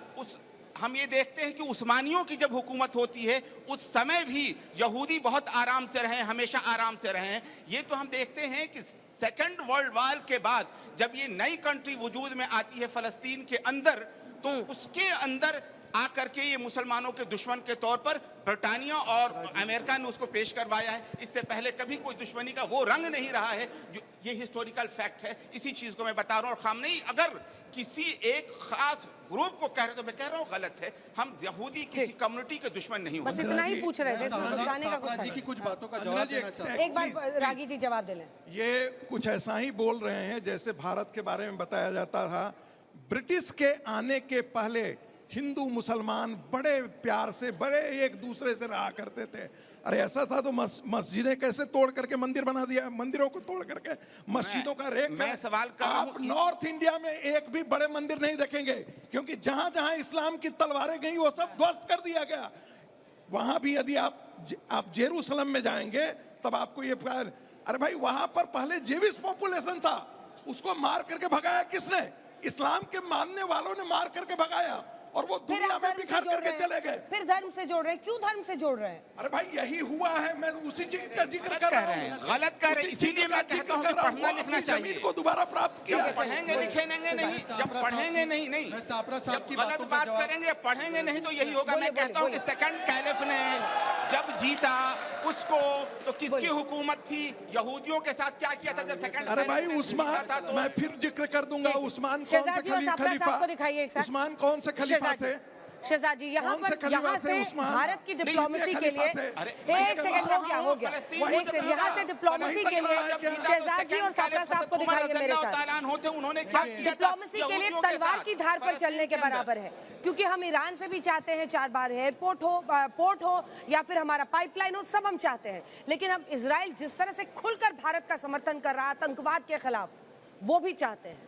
हम ये देखते हैं कि उस्मानियों की जब हुकूमत होती है उस समय भी यहूदी बहुत आराम से रहे, हमेशा आराम से रहे। ये तो हम देखते हैं कि सेकंड वर्ल्ड वॉर के बाद जब ये नई कंट्री वजूद में आती है फ़लस्तीन के अंदर, तो उसके अंदर आकर के ये मुसलमानों के दुश्मन के तौर पर ब्रिटानिया और अमेरिका ने उसको पेश करवाया है। इससे पहले कभी कोई दुश्मनी का वो रंग नहीं रहा है। ये हिस्टोरिकल फैक्ट है, इसी चीज़ को मैं बता रहा हूँ। और खामनेई अगर किसी एक खास ग्रुप को कह रहे तो मैं कह रहा हूँ गलत है। हम यहूदी किसी कम्युनिटी के दुश्मन नहीं होते। बस इतना ही पूछ रहे थे, गुस्साने का कुछ जी की कुछ बातों का जवाब देना चाहते हैं। एक बार रागी जी जवाब दे लें। ये कुछ ऐसा ही बोल रहे हैं जैसे भारत के बारे में बताया जाता था। ब्रिटिश के आने के पहले हिंदू मुसलमान बड़े प्यार से, बड़े एक दूसरे से रहा करते थे। अरे ऐसा था तो मस्जिदें कैसे तोड़ करके मंदिर बना दिया, मंदिरों को तोड़ करके मस्जिदों का रेक। मैं सवाल कर रहा हूं, आप नॉर्थ इंडिया में एक भी बड़े मंदिर नहीं देखेंगे क्योंकि जहां जहां इस्लाम की तलवारें गई वो सब ध्वस्त कर दिया गया। वहां भी यदि आप जेरूसलम में जाएंगे तब आपको ये, अरे भाई वहां पर पहले जेविश पॉपुलेशन था, उसको मार करके भगाया किसने? इस्लाम के मानने वालों ने मार करके भगाया और वो दुनिया में बिखर करके चले गए। फिर धर्म से जोड़ रहे हैं, क्यों धर्म से जोड़ रहे हैं? अरे भाई यही हुआ है, मैं उसी चीज का जिक्र कर रहा हूँ। गलत कह रहे हैं, इसीलिए मैं कहता हूँ कि पढ़ना लिखना चाहिए। को दोबारा प्राप्त किया। जब पढ़ेंगे लिखेंगे नहीं, जब पढ़ेंगे नहीं जब गलत बात करेंगे पढ़ेंगे नहीं तो यही होगा। मैं कहता हूँ कि सेकंड कैलिफ ने जब जीता उसको तो किसकी हुकूमत थी? यहूदियों के साथ क्या किया था जब सेकंड? अरे भाई उस्मान, मैं फिर जिक्र कर दूंगा। उस्मान कौन सा खलीफा? उस्मान कौन से खलीफा थे? शहजाद जी यहाँ से भारत की डिप्लोमेसी के लिए एक सेकंड हो गया एक सेकंड यहाँ से डिप्लोमेसी के लिए शहजाद जी और सापरा साहब को दिखाइए मेरे साथ। उन्होंने क्या किया? डिप्लोमेसी के लिए तलवार की धार पर चलने के बराबर है, क्योंकि हम ईरान से भी चाहते हैं 4 बार एयरपोर्ट हो, पोर्ट हो या फिर हमारा पाइपलाइन हो, सब हम चाहते हैं। लेकिन हम इजराइल जिस तरह से खुलकर भारत का समर्थन कर रहा है आतंकवाद के खिलाफ, वो भी चाहते हैं।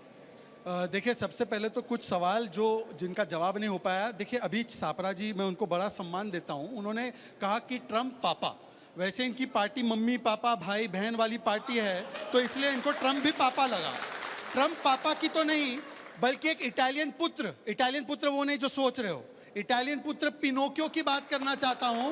देखिए, सबसे पहले तो कुछ सवाल जिनका जवाब नहीं हो पाया। देखिए, अभी सापरा जी, मैं उनको बड़ा सम्मान देता हूं। उन्होंने कहा कि ट्रम्प पापा, वैसे इनकी पार्टी मम्मी पापा भाई बहन वाली पार्टी है तो इसलिए इनको ट्रम्प भी पापा लगा। ट्रम्प पापा की तो नहीं बल्कि एक इटालियन पुत्र वो नहीं जो सोच रहे हो, इटालियन पुत्र पिनोकियो की बात करना चाहता हूं।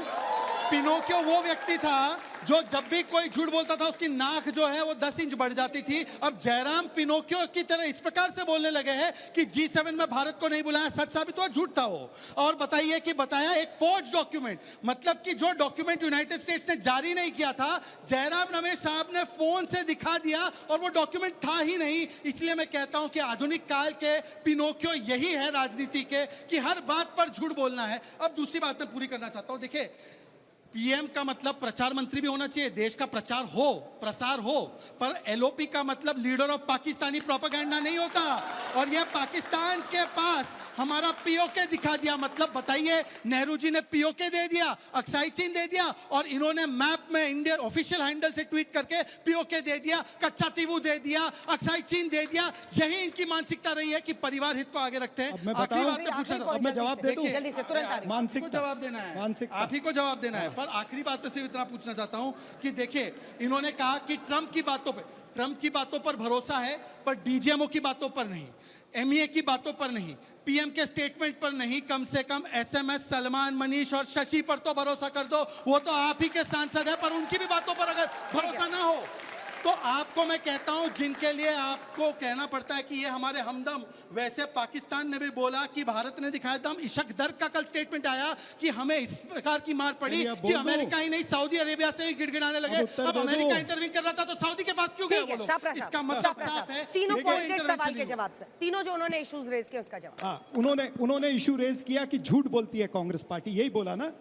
पिनोकियो वो व्यक्ति था जो जब भी कोई झूठ बोलता था उसकी नाक जो है वो 10 इंच बढ़ जाती थी। अब जयराम पिनोकियो की तरह इस प्रकार से बोलने लगे हैं कि G7 में भारत को नहीं बुलाया, सच साबित हुआ, झूठ था वो। और बताइए कि बताया एक फोर्ज डॉक्यूमेंट, मतलब कि जो डॉक्यूमेंट यूनाइटेड स्टेट्स ने जारी नहीं किया था, जयराम रमेश साहब ने फोन से दिखा दिया और वो डॉक्यूमेंट था ही नहीं। इसलिए मैं कहता हूं कि आधुनिक काल के पिनोकियो यही है राजनीति के, कि हर बात पर झूठ बोलना है। अब दूसरी बात मैं पूरी करना चाहता हूं। देखिए, पीएम का मतलब प्रचार मंत्री भी होना चाहिए, देश का प्रचार हो, प्रसार हो, पर एलओपी का मतलब लीडर ऑफ पाकिस्तानी प्रोपेगेंडा नहीं होता। और यह पाकिस्तान के पास हमारा पीओके दिखा दिया। मतलब बताइए, नेहरू जी ने पीओके दे दिया, अक्साई चीन दे दिया और इन्होंने मैप में इंडियन ऑफिशियल हैंडल से ट्वीट करके पीओके दे दिया, कच्चा तीवू दे दिया, अक्साई चीन दे दिया। यही इनकी मानसिकता रही है कि परिवार हित को आगे रखते हैं। आखिरी बात मैं पूछना, अब मैं जवाब दे दूं, मानसिक जवाब देना है, आप ही को जवाब देना है। पर आखिरी बात में सिर्फ इतना पूछना चाहता हूं कि देखिए, इन्होंने कहा कि ट्रंप की बातों पर भरोसा है पर डीजीएमओ की बातों पर नहीं। एमईए की बातों पर नहीं, पीएम के स्टेटमेंट पर नहीं, कम से कम एसएमएस, सलमान, मनीष और शशि पर तो भरोसा कर दो। वो तो आप ही के सांसद है, पर उनकी भी बातों पर अगर भरोसा ना हो तो आपको मैं कहता हूं, जिनके लिए आपको कहना पड़ता है कि ये हमारे हमदम, वैसे पाकिस्तान ने भी बोला कि भारत ने दिखाया दम। इशक दर्द का कल स्टेटमेंट आया कि हमें इस प्रकार की मार पड़ी कि अमेरिका ही नहीं, सऊदी अरेबिया से ही गिड़गिड़ाने लगे। अब अमेरिका इंटरव्यू कर रहा था तो सऊदी के पास क्यों गए वो लोग? इसका मतलब साफ है। तीनों पॉइंटेड सवाल के जवाब से, तीनों जो उन्होंने इश्यूज रेज किए उसका जवाब। उन्होंने इशू रेज किया कि झूठ बोलती है कांग्रेस पार्टी, यही बोला ना।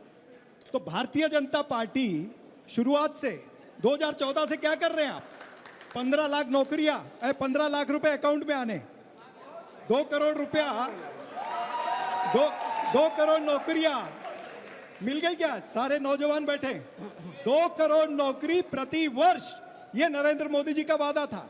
तो भारतीय जनता पार्टी शुरुआत से 2014 से क्या कर रहे हैं आप? 15 लाख नौकरियां, 15 लाख रुपए अकाउंट में आने, 2 करोड़ रुपया, 2 करोड़ नौकरियां मिल गई क्या? सारे नौजवान बैठे, 2 करोड़ नौकरी प्रति वर्ष, ये नरेंद्र मोदी जी का वादा था।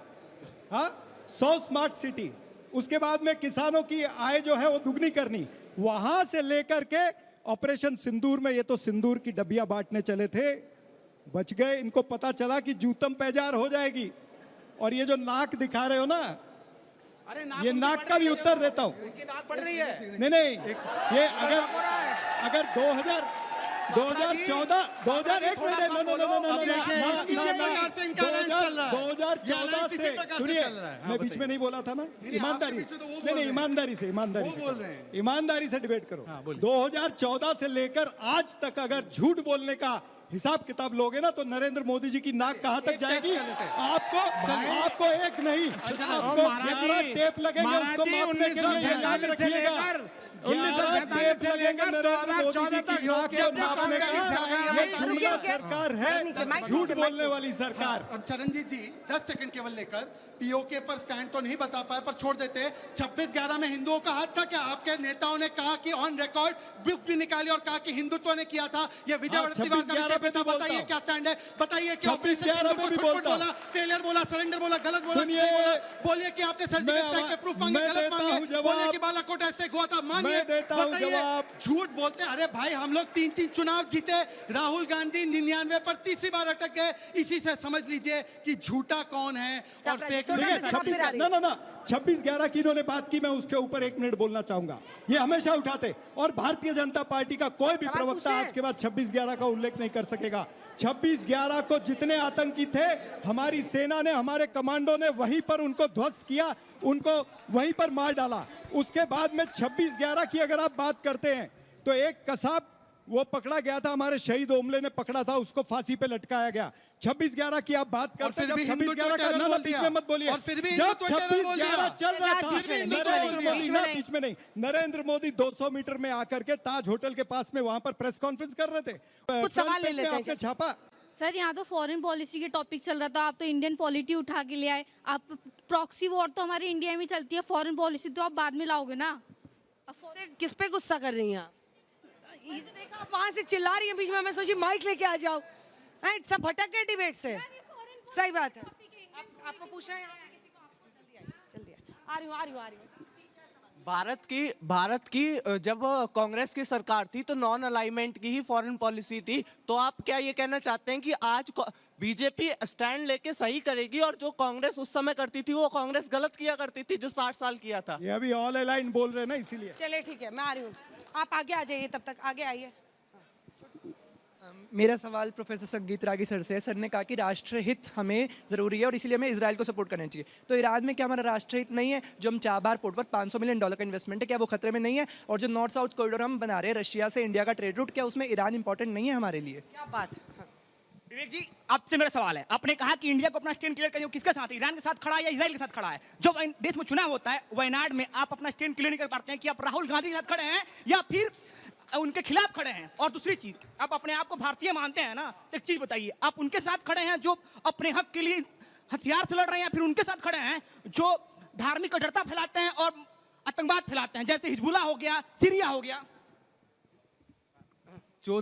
हाँ, 100 स्मार्ट सिटी, उसके बाद में किसानों की आय जो है वो दुगनी करनी, वहां से लेकर के ऑपरेशन सिंदूर में, ये तो सिंदूर की डब्बियां बांटने चले थे, बच गए। इनको पता चला कि जूतम पैजार हो जाएगी। और ये जो नाक दिखा रहे हो ना, अरे ये नाक का भी उत्तर देता हूं। नाक बढ़ रही है। नहीं, ये अगर 2014 से, सुनिए, मैं बीच में नहीं बोला था ना। ईमानदारी से डिबेट करो। 2014 से लेकर आज तक अगर झूठ बोलने का हिसाब किताब लोगे ना, तो नरेंद्र मोदी जी की नाक कहां तक जाएगी? आपको एक नहीं, आपको 11 टेप लगेंगे उसको मापने के लिए, याद रखिएगा। 1947 से लेकर नरेंद्र मोदी जी की नाक को मापने का सरकार है, झूठ बोलने वाली सरकार। अब चरणजीत जी 10 सेकंड केवल लेकर, पीओके पर स्टैंड तो नहीं बता पाए पर छोड़ देते। 26/11 में हिंदुओं का हाथ था क्या? आपके नेताओं ने कहा कि ऑन रिकॉर्ड बुक भी निकाली और कहा कि हिंदुत्व ने किया था। ये विजय वड़त्तीवार का विषय पे था, बताइए क्या स्टैंड है? बताइए कि ऑपरेशन सिंदूर को छटपट बोला, फेलियर बोला, सरेंडर बोला, गलत बोला, बोलिए कि आपने सर्जिकल स्ट्राइक के प्रूफ मांगे, गलत मांगे, बोलिए कि बालाकोट ऐसे हुआ था, मांगिए, बताइए। झूठ बोलते, अरे भाई हम लोग 3 चुनाव जीते, राहुल गांधी 99 पर तीसरी बार अटक गए। इसी से समझ लीजिए कि झूठा कौन है और फेक। 26/11 की इन्होंने बात की, मैं उसके ऊपर 1 मिनट बोलना चाहूंगा। ये हमेशा उठाते, और भारतीय जनता पार्टी का कोई भी प्रवक्ता आज के बाद 26/11 का उल्लेख नहीं कर सकेगा। 26/11 को जितने आतंकी थे, हमारी सेना ने, हमारे कमांडो ने वहीं पर उनको ध्वस्त किया, उनको वहीं पर मार डाला। उसके बाद में 26/11 की अगर आप बात करते हैं तो एक कसाब वो पकड़ा गया था, हमारे शहीद ओमले ने पकड़ा था, उसको फांसी पे लटकाया गया। 26/11 की आप बात करते हैं, 26/11 का ना बीच में मत बोलिए। जब 26/11 चल रहा था, बीच में नहीं, नरेंद्र मोदी 200 मीटर में आकर के ताज होटल के पास में वहां पर प्रेस कॉन्फ्रेंस कर रहे थे। कुछ सवाल ले लेते हैं। छापा सर, यहाँ तो फॉरेन पॉलिसी के टॉपिक चल रहा था, आप तो इंडियन पॉलिटी उठा के ले आए। आप प्रॉक्सी वॉर तो हमारे इंडिया में चलती है, फॉरेन पॉलिसी तो आप बाद में लाओगे ना। किस पे गुस्सा कर रही हैं आप? ये तो देखा, आप वहां से चिल्ला रही हैं बीच में, मैं सोची माइक लेके आ जाओ। सब भटक गए डिबेट से। सही बात है। आपको पूछना है किसी को? जल्दी आ रही हूँ। भारत की जब कांग्रेस की सरकार थी तो नॉन अलाइनमेंट की ही फॉरेन पॉलिसी थी। तो आप क्या ये कहना चाहते हैं कि आज बीजेपी स्टैंड लेके सही करेगी और जो कांग्रेस उस समय करती थी वो कांग्रेस गलत किया करती थी जो 60 साल किया था? ये अभी ऑल अलाइन बोल रहे हैं ना, इसीलिए। चलिए ठीक है, मैं आ रही हूँ, आप आगे आ जाइए, तब तक आगे आइए। मेरा सवाल प्रोफेसर संगीत रागी सर से है। सर ने कहा कि राष्ट्रहित हमें ज़रूरी है और इसीलिए हमें इजराइल को सपोर्ट करना चाहिए। तो ईरान में क्या हमारा राष्ट्रहित नहीं है? जो हम चाबार पोर्ट पर $500 मिलियन का इन्वेस्टमेंट है, क्या वो खतरे में नहीं है? और जो नॉर्थ साउथ कॉरिडोर हम बना रहे हैं रशिया से इंडिया का ट्रेड रूट, क्या उसमें ईरान इंपॉर्टेंट नहीं है हमारे लिए? क्या बात। विवेक जी, आपसे मेरा सवाल है, आपने कहा कि इंडिया को अपना स्टैंड क्लियर करिए, किसके साथ? ईरान के साथ खड़ा है या इजराइल के साथ खड़ा है? जो देश में चुनाव होता है वायनाड में, आप अपना स्टैंड क्लियर नहीं कर पाते हैं कि आप राहुल गांधी के साथ खड़े हैं या फिर उनके खिलाफ खड़े हैं? और दूसरी चीज, आप अपने आप को भारतीय मानते हैं ना, एक चीज बताइए, आप उनके साथ खड़े हैं जो अपने हक के लिए हथियार से लड़ रहे हैं, या फिर उनके साथ खड़े हैं जो धार्मिक कट्टरता फैलाते हैं और आतंकवाद फैलाते हैं, जैसे हिजबुल्ला हो गया, सीरिया हो गया? जो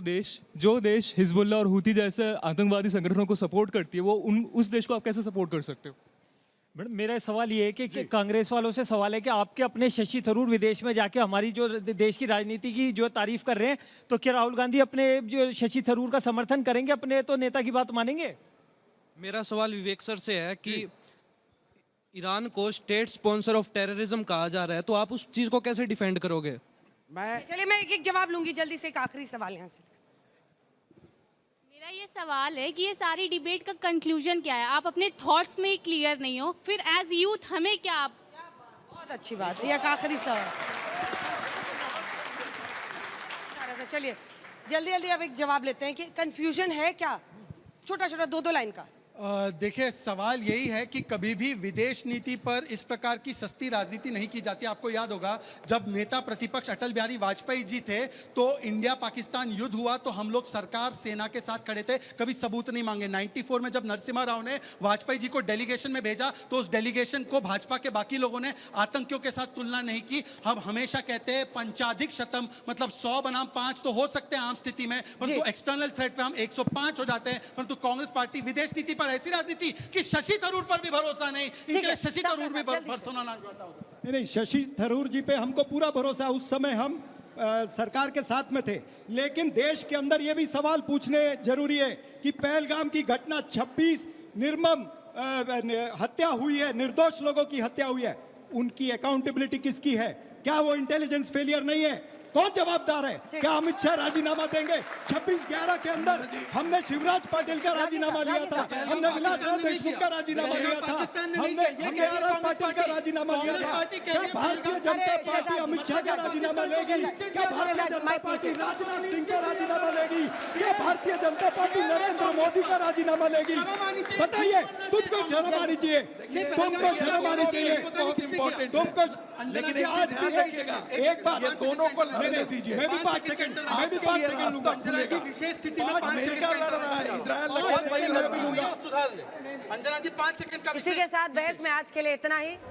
देश हिजबुल्ला और हूती जैसे आतंकवादी संगठनों को सपोर्ट करती है, वो उस देश को आप कैसे सपोर्ट कर सकते हो? मैडम, मेरा सवाल ये है कि कांग्रेस वालों से सवाल है कि आपके अपने शशि थरूर विदेश में जाके हमारी जो देश की राजनीति की जो तारीफ कर रहे हैं, तो क्या राहुल गांधी अपने जो शशि थरूर का समर्थन करेंगे? अपने तो नेता की बात मानेंगे? मेरा सवाल विवेक सर से है कि ईरान को स्टेट स्पॉन्सर ऑफ टेररिज्म कहा जा रहा है, तो आप उस चीज को कैसे डिफेंड करोगे? चलिए मैं एक जवाब लूंगी जल्दी से, एक आखिरी सवाल यहाँ से। मेरा ये सवाल है कि ये सारी डिबेट का कंक्लूजन क्या है? आप अपने थॉट्स में ही क्लियर नहीं हो, फिर एज यूथ हमें क्या आप? बहुत अच्छी बात है, एक आखिरी सवाल। चलिए जल्दी जल्दी अब एक जवाब लेते हैं कि कंफ्यूजन है क्या, छोटा छोटा 2-2 लाइन का। देखिए सवाल यही है कि कभी भी विदेश नीति पर इस प्रकार की सस्ती राजनीति नहीं की जाती। आपको याद होगा जब नेता प्रतिपक्ष अटल बिहारी वाजपेयी जी थे तो इंडिया पाकिस्तान युद्ध हुआ तो हम लोग सरकार सेना के साथ खड़े थे, कभी सबूत नहीं मांगे। 94 में जब नरसिम्हा राव ने वाजपेयी जी को डेलीगेशन में भेजा तो उस डेलीगेशन को भाजपा के बाकी लोगों ने आतंकियों के साथ तुलना नहीं की। हम हमेशा कहते हैं पंचाधिक शतम, मतलब 100 बनाम 5 तो हो सकते हैं आम स्थिति में, परंतु एक्सटर्नल थ्रेट पे हम 105 हो जाते हैं। परंतु कांग्रेस पार्टी विदेश नीति पर ऐसी राजनीति कि शशि थरूर पर भी भरोसा नहीं, इनके लिए शशि थरूर भी पर्सोना नॉन ग्राटा होगा। नहीं, शशि थरूर जी पे हमको पूरा भरोसा, उस समय हम सरकार के साथ में थे। लेकिन देश के अंदर ये भी सवाल पूछने जरूरी है कि पहलगाम की घटना 26 निर्मम हत्या हुई है, निर्दोष लोगों की हत्या हुई है, उनकी अकाउंटेबिलिटी किसकी है? क्या वो इंटेलिजेंस फेलियर नहीं है? कौन जवाबदार है? क्या अमित शाह राजीनामा देंगे? 26/11 के अंदर हमने शिवराज पाटिल का राजीनामा लिया था, हमने विलासराव देशमुख का राजीनामा लिया था, हमने आर पाटिल का राजीनामा लिया था। क्या भारतीय जनता पार्टी अमित शाह का राजीनामा लेगी? क्या भारतीय जनता पार्टी राजनाथ सिंह का राजीनामा लेगी? क्या भारतीय जनता पार्टी नरेंद्र मोदी का राजीनामा लेगी? बताइए, तुमको शर्म आनी चाहिए, तुमको शर्म आनी चाहिए। तुमको लेकिन एक बात दोनों को दीजिए, मैं भी 5 सेकंड लूंगा। विशेष स्थिति में 5 सेकंड लड़ रहा है इजराइल, सुधार ले। अंजना जी 5 सेकंड का। इसी के साथ बहस में आज के लिए इतना ही।